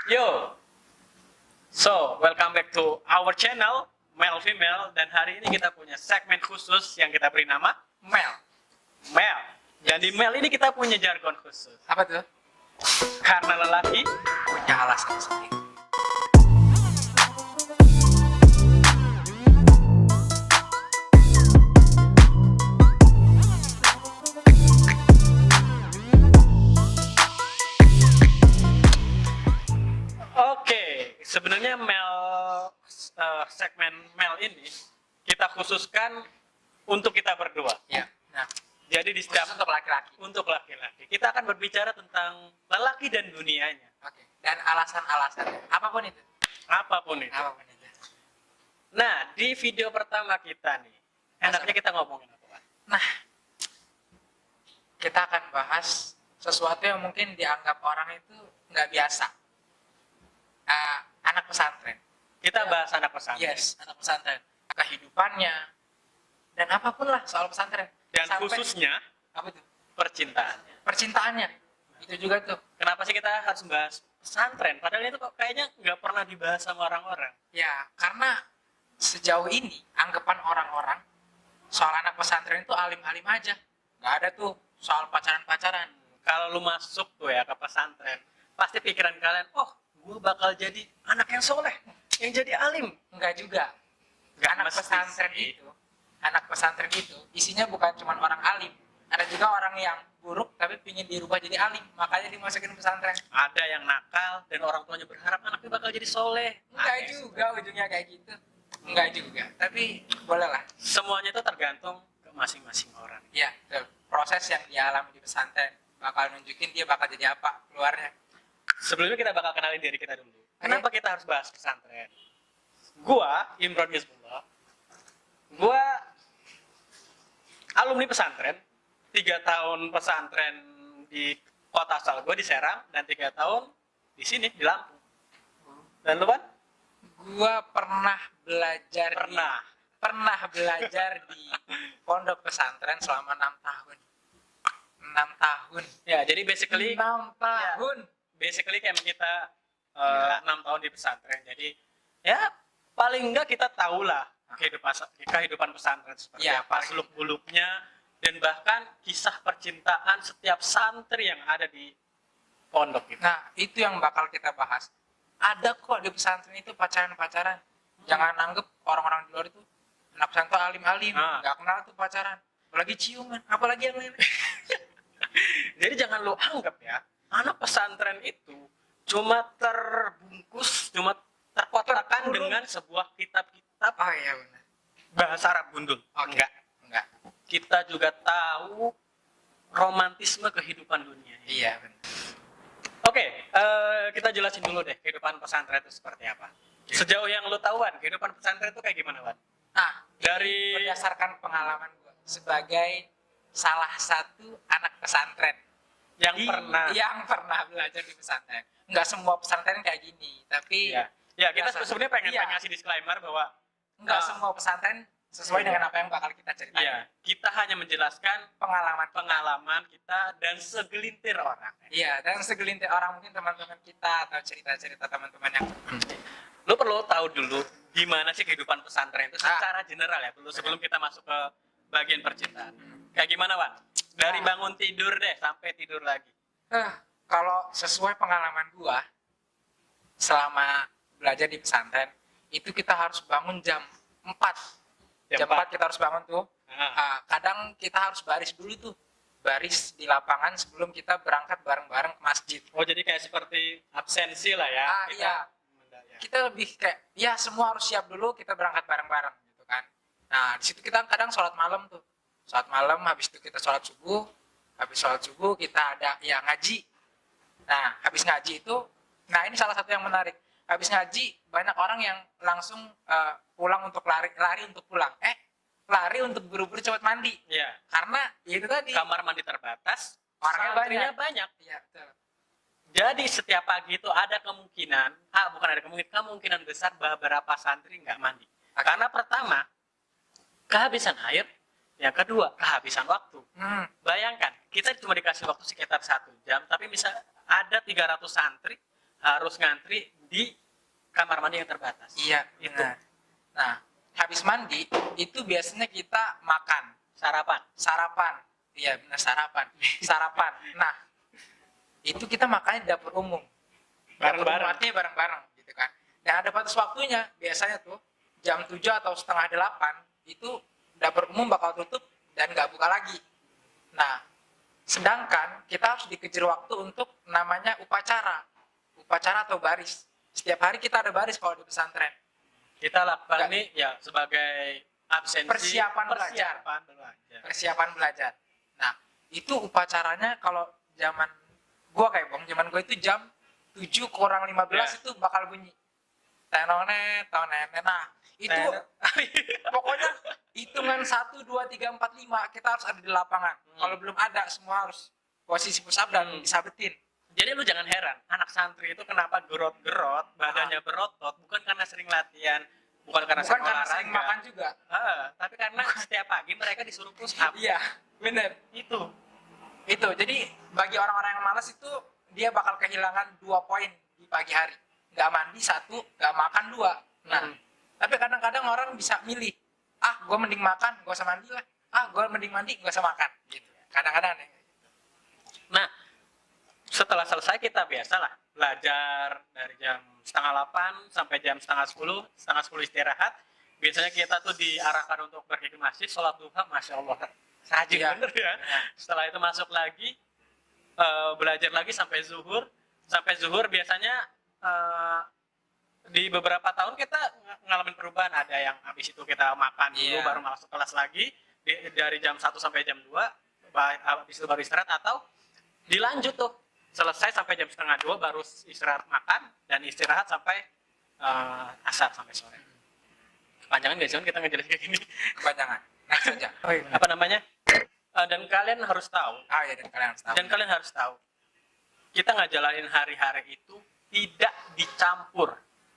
Yo, so welcome back to our channel Male Female, dan hari ini kita punya segmen khusus yang kita beri nama Mel. Male. Dan di Male ini kita punya jargon khusus Apa tuh? karena lelaki. Punya alasan sendiri. Oke, sebenarnya segmen Male ini kita khususkan untuk kita berdua. Ya. Nah, Jadi di khusus setiap untuk laki-laki. untuk laki-laki kita akan berbicara tentang lelaki dan dunianya, Oke. Dan alasan-alasannya. Apapun itu. apapun itu. Apapun itu. Nah, di video pertama kita nih, enaknya kita ngomongin apa, Pak? Nah, kita akan bahas sesuatu yang mungkin dianggap orang itu nggak biasa. Anak pesantren. Kita bahas anak pesantren. Yes, anak pesantren. Kehidupannya dan apapun lah soal pesantren. Dan Sampai- khususnya apa tuh? percintaannya. Percintaannya. Itu juga tuh. Kenapa sih kita harus bahas pesantren? Padahal itu kok kayaknya nggak pernah dibahas sama orang-orang. Ya, karena sejauh ini anggapan orang-orang soal anak pesantren itu alim-alim aja. Nggak ada tuh soal pacaran-pacaran. Kalau lu masuk tuh ya ke pesantren, pasti pikiran kalian, oh, gue bakal jadi anak yang soleh, yang jadi alim. Enggak juga. Nggak anak mesti pesantren sih. anak pesantren itu isinya bukan cuma orang alim. Ada juga orang yang buruk tapi pingin dirubah jadi alim, makanya dimasukin pesantren. Ada yang nakal dan orang tuanya berharap anaknya bakal jadi soleh. Enggak Ada yang juga ujungnya kayak gitu. Enggak juga. Tapi boleh lah. Semuanya itu tergantung ke masing-masing orang. Ya, betul. Proses yang dia alami di pesantren bakal nunjukin dia bakal jadi apa keluarnya. Sebelumnya kita bakal kenalin diri kita dulu. Kenapa kita harus bahas pesantren? Gua, Imron Hizbullah, gua alumni pesantren, 3 tahun pesantren di kota asal gua di Serang, dan 3 tahun di sini, di Lampung. Dan lu, Pan? Gua pernah belajar pernah belajar di pondok pesantren selama 6 tahun. 6 tahun. Ya, jadi basically 6 tahun. basically kayak kita 6 tahun di pesantren. Jadi ya paling enggak kita tahulah kehidupan pesantren seperti Ya, apa, paling- seluk-beluknya, dan bahkan kisah percintaan setiap santri yang ada di pondok itu. Nah, itu yang bakal kita bahas. Ada kok di pesantren itu pacaran-pacaran. Jangan anggap orang-orang di luar itu anak pesantren alim-alim, Ah. nggak kenal tuh pacaran. Apalagi ciuman, apalagi yang lain. Jadi jangan lo anggap ya, anak pesantren itu cuma terbungkus, cuma terkotakkan Terkurung. dengan sebuah kitab-kitab Oh iya benar. bahasa Arab gundul. Oke. Enggak. Kita juga tahu romantisme kehidupan dunia. Iya benar. Oke, kita jelasin dulu deh kehidupan pesantren itu seperti apa. Oke. Sejauh yang lo tahu, Wan, kehidupan pesantren itu kayak gimana, Wan? Nah, Dari- berdasarkan pengalaman gue sebagai salah satu anak pesantren Yang pernah. belajar di pesantren. Enggak semua pesantren kayak gini, tapi Ya, ya kita Biasa. sebenarnya pengen Iya. ngasih disclaimer bahwa enggak Ah. semua pesantren sesuai Iya. dengan apa yang bakal kita ceritain. ya, kita hanya menjelaskan pengalaman kita dan segelintir orang. Iya, dan segelintir orang mungkin teman-teman kita atau cerita-cerita teman-teman yang Lo perlu tahu dulu gimana sih kehidupan pesantren itu secara general ya, dulu sebelum kita masuk ke bagian percintaan. Kayak gimana, Wan? Dari bangun tidur deh sampai tidur lagi. kalau sesuai pengalaman gua selama belajar di pesantren itu kita harus bangun jam 4. Jam 4 kita harus bangun tuh. Nah, Kadang kita harus baris dulu tuh. Baris di lapangan sebelum kita berangkat bareng-bareng ke masjid. oh, jadi kayak seperti absensi lah ya. Iya. Kita lebih kayak ya semua harus siap dulu, kita berangkat bareng-bareng gitu kan. Nah, di situ kita kadang sholat malam tuh. Sholat malam, habis itu kita sholat subuh. Habis sholat subuh kita ada ya ngaji. Nah, habis ngaji itu, nah ini salah satu yang menarik. Habis ngaji banyak orang yang langsung pulang untuk lari untuk pulang. Lari untuk buru-buru cepat mandi. Iya. Karena ya itu tadi. Kamar mandi terbatas, Orangnya santrinya banyak. Iya, betul. Jadi setiap pagi itu ada kemungkinan, kemungkinan besar beberapa santri nggak mandi. Oke. Karena pertama, kehabisan air, yang kedua, kehabisan waktu. Bayangkan, kita cuma dikasih waktu sekitar 1 jam, tapi bisa ada 300 santri harus ngantri di kamar mandi yang terbatas. Iya, Itu. benar. Nah, habis mandi itu biasanya kita makan, sarapan. Iya, benar sarapan. Sarapan. Nah, itu kita makannya di dapur umum. Dapur umum Bareng-bareng. artinya bareng-bareng gitu kan. Dan ada batas waktunya, biasanya tuh jam 7 atau setengah 8 itu dapur umum bakal tutup dan nggak buka lagi. Nah, sedangkan kita harus dikejar waktu untuk namanya upacara atau baris. Setiap hari kita ada baris kalau di pesantren. Kita lakukan Enggak. ini ya sebagai absensi Persiapan belajar. Persiapan belajar. Nah, itu upacaranya kalau zaman zaman gua itu jam 7 kurang 15 Ya. itu bakal bunyi. Tenonet. Nah, itu pokoknya hitungan 1 2 3 4 5 kita harus ada di lapangan. Kalau belum ada semua harus posisi push up dan disabetin. Jadi lu jangan heran, anak santri itu kenapa gerot-gerot, badannya berotot, bukan karena sering latihan, bukan karena Bukan karena sering olahraga. makan juga. Tapi karena setiap pagi mereka disuruh push up. Iya, bener. Itu. Jadi bagi orang-orang yang malas itu dia bakal kehilangan 2 poin di pagi hari. Nggak mandi 1, nggak makan 2. Nah, tapi kadang-kadang orang bisa milih. Gue mending makan, gak usah mandi lah. Gue mending mandi, gak usah makan. Gitu. Kadang-kadang ya. Nah, setelah selesai kita biasalah belajar dari jam 7:30 sampai jam 9:30, 9:30 istirahat. Biasanya kita tuh diarahkan untuk pergi ke masjid, sholat duha, masya Allah, rajin Iya. bener ya. Setelah itu masuk lagi, belajar lagi sampai zuhur. Sampai zuhur biasanya di beberapa tahun kita ngalamin perubahan. Ada yang habis itu kita makan dulu, Iya. baru masuk kelas lagi. Dari jam 1 sampai jam 2, habis itu baru istirahat, atau dilanjut tuh selesai sampai jam 1:30 baru istirahat makan dan istirahat sampai asar sampai sore. Kepanjangan guys, kita ngejelasin kayak gini. Kepanjangan. Next saja. Apa namanya? Dan kalian harus tahu. Ya, dan kalian harus tahu. Dan kalian harus tahu. Kita ngejalanin hari-hari itu tidak dicampur,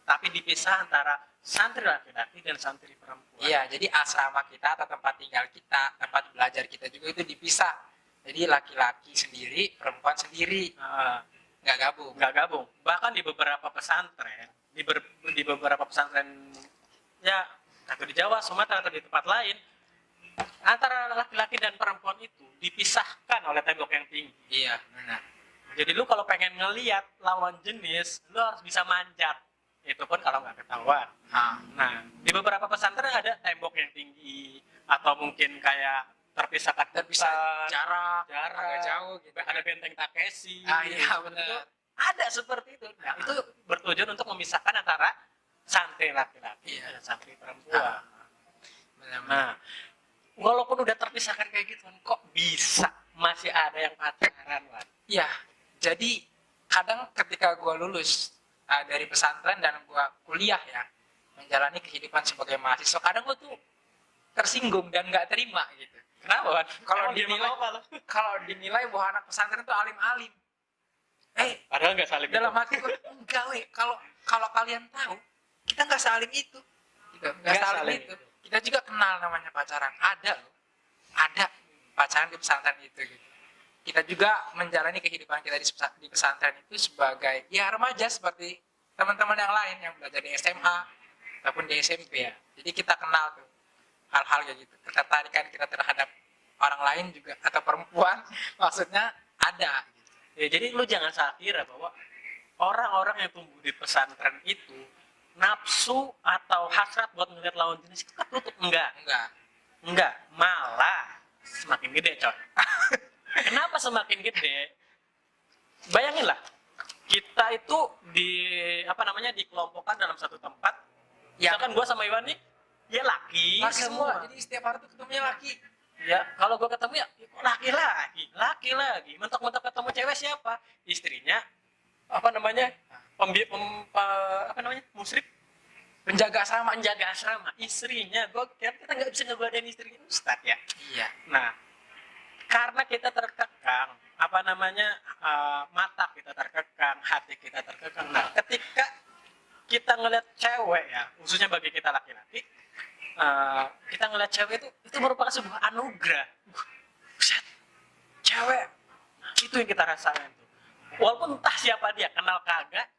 tapi dipisah antara santri laki-laki dan santri perempuan. Iya, jadi asrama kita atau tempat tinggal kita, tempat belajar kita juga itu dipisah. Jadi laki-laki sendiri, perempuan sendiri, nggak gabung. Nggak gabung. Bahkan di beberapa pesantren, di beberapa pesantren ya atau di Jawa, Sumatera atau di tempat lain, antara laki-laki dan perempuan itu dipisahkan oleh tembok yang tinggi. Iya, benar. Jadi lu kalau pengen ngelihat lawan jenis, lu harus bisa manjat. Itu pun kalau nggak ketahuan. Nah, di beberapa pesantren ada tembok yang tinggi atau mungkin kayak terpisah jarak agak jauh gitu. Ada benteng Takeshi. Iya, benar. Ada seperti itu. Nah, itu bertujuan untuk memisahkan antara santri laki-laki Iya. dan santri perempuan. Benar. Nah, walaupun udah terpisahkan kayak gitu, kok bisa masih ada yang pacaran, Wan? Iya, jadi kadang ketika gue lulus dari pesantren dan gue kuliah ya, menjalani kehidupan sebagai mahasiswa, kadang gue tuh tersinggung dan nggak terima gitu. Kenapa, Wan? Kalau Emang dia dinilai, mau apa lo? kalau dinilai bahwa anak pesantren itu alim-alim, Padahal nggak saling dalam hati gue enggak kalau kalian tahu kita nggak saling itu, gitu. Nggak saling itu. Kita juga kenal namanya pacaran, ada pacaran di pesantren itu gitu. Kita juga menjalani kehidupan kita di pesantren itu sebagai ya remaja seperti teman-teman yang lain yang belajar di SMA ataupun di SMP ya. Jadi kita kenal tuh hal-hal kayak gitu. Ketertarikan kita terhadap orang lain juga atau perempuan maksudnya ada. Gitu. Ya, jadi lu jangan salah kira bahwa orang-orang yang tumbuh di pesantren itu nafsu atau hasrat buat ngeliat lawan jenis itu ketutup. Enggak, malah semakin gede, coy. Kenapa semakin gede? Bayangin lah, kita itu dikelompokkan dalam satu tempat. Ya. Misalkan gua sama Iwan nih, ya laki semua. Jadi setiap hari tuh ketemunya laki. Ya, kalau gua ketemu ya laki-laki. Mentok-mentok ketemu cewek siapa? Istrinya, musrik, Penjaga asrama. menjaga asrama, istrinya. Kita nggak bisa ngegodain istrinya Ustadz ya. Iya. Nah, karena kita terkekang, mata kita terkekang, hati kita terkekang. Nah, ketika kita ngeliat cewek ya, khususnya bagi kita laki-laki, kita ngeliat cewek itu merupakan sebuah anugerah. Buset, cewek, itu yang kita rasain tuh. Walaupun entah siapa dia, kenal kagak,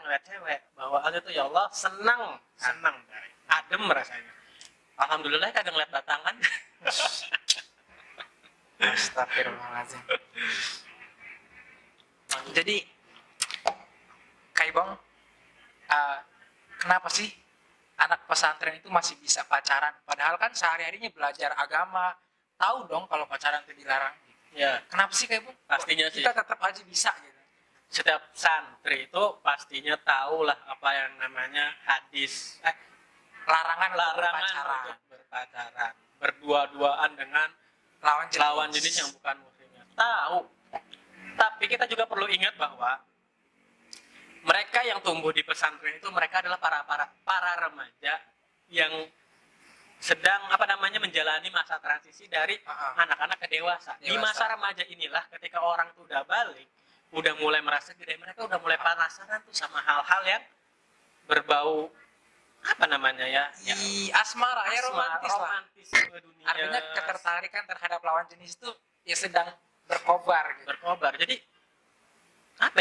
ngeliat cewek bawaannya tuh ya Allah senang, adem rasanya. Alhamdulillah kadang ngeliat batangan. Astagfirullahaladzim. Jadi Kak Ibong, kenapa sih anak pesantren itu masih bisa pacaran? Padahal kan sehari-harinya belajar agama, tahu dong kalau pacaran itu dilarang. Ya, Kenapa sih Kak Ibong? pastinya sih. Kita tetap aja bisa gitu. Setiap santri itu pastinya tahu lah apa yang namanya hadis, Larangan larangan untuk berpacaran, berdua-duaan dengan lawan jenis yang bukan muslimnya. Tahu. Tapi kita juga perlu ingat bahwa mereka yang tumbuh di pesantren itu mereka adalah para remaja yang sedang menjalani masa transisi dari anak-anak ke dewasa. Di masa remaja inilah ketika orang tuh udah balik, udah mulai merasa gede, mereka udah mulai penasaran tuh sama hal-hal yang berbau asmara, ya romantis ke dunia. Artinya ketertarikan terhadap lawan jenis itu ya sedang berkobar gitu. Jadi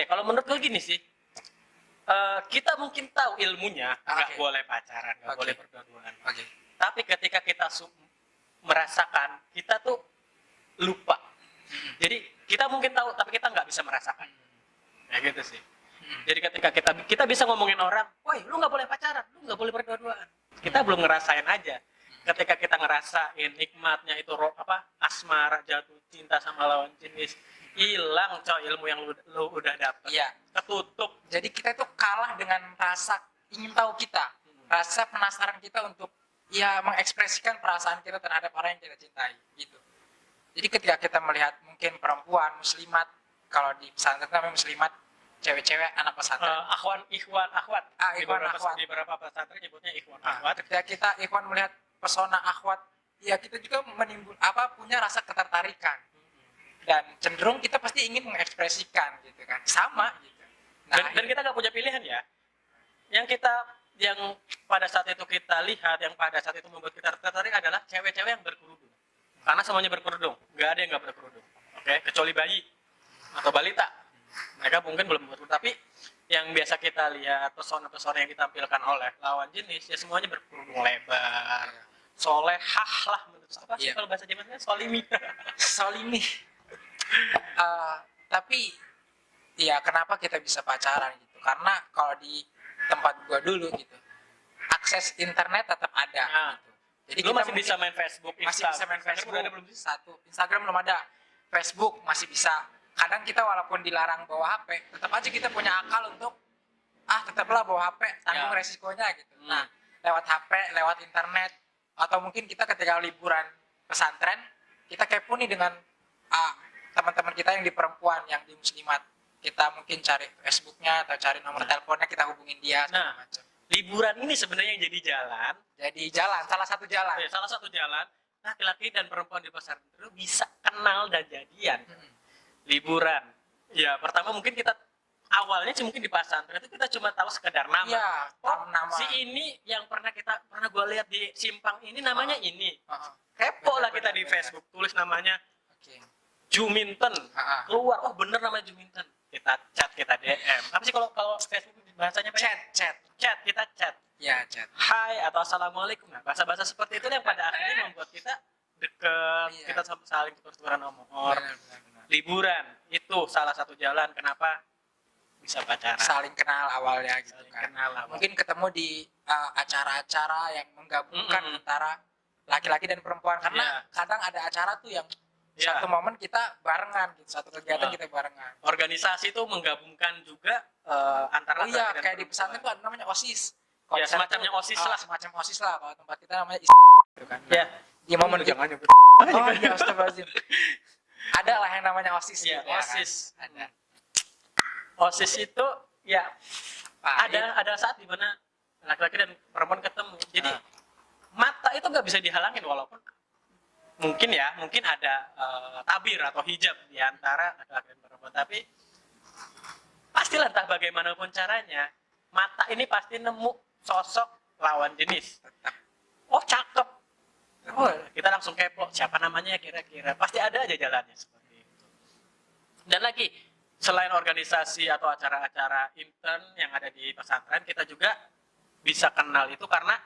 kalau menurut gue gini sih, kita mungkin tahu ilmunya nggak boleh pacaran, nggak boleh berdua-duaan. Tapi ketika kita merasakan, kita tuh lupa. Jadi kita mungkin tahu, tapi kita nggak bisa merasakan. Ya gitu sih. Jadi ketika kita bisa ngomongin orang, woi lu nggak boleh pacaran, lu nggak boleh berdua-duaan. Kita belum ngerasain aja. Ketika kita ngerasain nikmatnya itu asmara, jatuh cinta sama lawan jenis, hilang coy ilmu yang lu udah dapet. Iya. Ketutup. Jadi kita itu kalah dengan rasa ingin tahu kita, rasa penasaran kita untuk ya mengekspresikan perasaan kita terhadap orang yang kita cintai gitu. Jadi ketika kita melihat mungkin perempuan muslimat, kalau di pesantren namanya muslimat, cewek-cewek anak pesantren, Ikhwan, akhwat. Di beberapa pesantren nyebutnya ikhwan, akhwat. Ketika kita ikhwan melihat pesona akhwat, ya kita juga punya rasa ketertarikan. Dan cenderung kita pasti ingin mengekspresikan gitu kan. Sama gitu. Dan kita nggak punya pilihan ya. Yang pada saat itu kita lihat, yang pada saat itu membuat kita tertarik adalah cewek-cewek yang berkerudung. Karena semuanya berkerudung, nggak ada yang nggak berkerudung. Oke, kecuali bayi atau balita. Mereka mungkin belum berkerudung, tapi yang biasa kita lihat pesona-pesona yang ditampilkan oleh lawan jenis ya semuanya berkerudung lebar, solehah lah menurut apa sih kalau bahasa Jawa solimi. Tapi ya kenapa kita bisa pacaran gitu? Karena kalau di tempat gua dulu gitu, akses internet tetap ada. Gitu. Jadi lu masih bisa main Facebook, masih bisa main Facebook. Udah belum sih? Instagram belum ada. Facebook masih bisa. Kadang kita walaupun dilarang bawa HP, tetap aja kita punya akal untuk tetaplah bawa HP, tanggung resikonya gitu. Nah, lewat HP, lewat internet, atau mungkin kita ketika liburan pesantren, kita kepo nih dengan teman-teman kita yang di perempuan, yang di muslimat. Kita mungkin cari Facebooknya atau cari nomor teleponnya, kita hubungin dia. Macam. Liburan ini sebenarnya yang jadi jalan, salah satu jalan. Salah satu jalan. Laki-laki dan perempuan di pesantren itu bisa kenal dan jadian. Liburan. Ya, pertama mungkin kita awalnya sih mungkin di pesantren itu kita cuma tahu sekedar nama. Iya, nama. Si ini yang pernah gue lihat di simpang ini namanya ini. Kepo lah kita di Facebook, tulis namanya. Juminten. Keluar, oh bener namanya Juminten. Kita chat, kita DM. Apa sih kalau Facebook bahasanya apa? Chat, kita chat. Ya, chat. Hai atau assalamualaikum. Nah, bahasa-bahasa seperti itu yang pada akhirnya membuat kita dekat, kita saling tukar-tukaran nomor. Benar. Liburan itu salah satu jalan kenapa bisa pacaran. Saling kenal awalnya gitu kan. Mungkin ketemu di acara-acara yang menggabungkan antara laki-laki dan perempuan, karena kadang ada acara tuh yang satu momen kita barengan gitu, satu kegiatan kita barengan. Organisasi itu menggabungkan juga antara laki-laki dan kayak perempuan. Di pesantren tuh ada namanya OSIS. Ya, semacamnya OSIS lah. Semacam OSIS lah. Kalau tempat kita namanya gitu kan. Ya. Di momen jangan nyebut. Ya, astagfirullahaladzim. Ada lah yang namanya OSIS. Ya, gitu, OSIS. Ya, kan? Ada. OSIS itu ya ada saat di mana laki-laki dan perempuan ketemu. Jadi mata itu nggak bisa dihalangin, walaupun mungkin ada tabir atau hijab di antara laki-laki dan perempuan, tapi pastilah entah bagaimanapun caranya mata ini pasti nemu sosok lawan jenis. Oh cakep, oh kita langsung kepo siapa namanya kira-kira, pasti ada aja jalannya seperti itu. Dan lagi selain organisasi atau acara-acara intern yang ada di pesantren, kita juga bisa kenal itu karena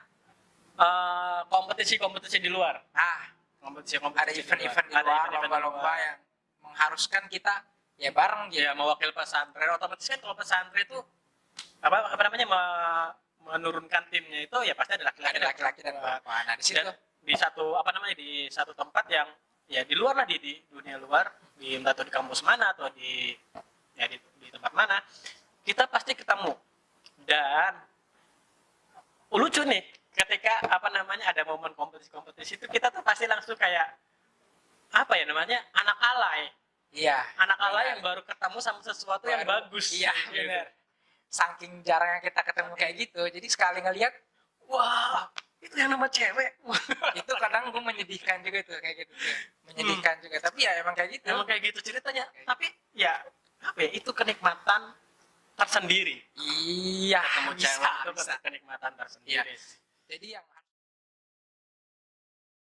kompetisi-kompetisi di luar. Ada event-event di luar, lomba-lomba yang mengharuskan kita ya bareng gitu. Ya, mewakil pesantren. Otomatis kan kalau pesantren itu apa namanya menurunkan timnya itu ya pasti ada Ada laki-laki dan perempuan. Nah, di situ Dan di satu di satu tempat yang ya di luar lah, di dunia luar, atau di kampus mana atau di tempat mana, kita pasti ketemu. Dan lucu nih ketika ada momen kompetisi itu, kita tuh pasti langsung kayak anak alay. iya. Anak alay yang baru ketemu sama sesuatu yang bagus. Iya, gitu. benar. Saking jarangnya kita ketemu kayak gitu, jadi sekali ngelihat, Wah, itu yang nama cewek. itu kadang gue menyedihkan juga tuh kayak gitu. Menyedihkan juga, tapi ya emang kayak gitu. Emang kayak gitu ceritanya. Tapi ya itu kenikmatan tersendiri. Iya, Ketemu bisa, cewek itu bisa. kenikmatan tersendiri. Jadi yang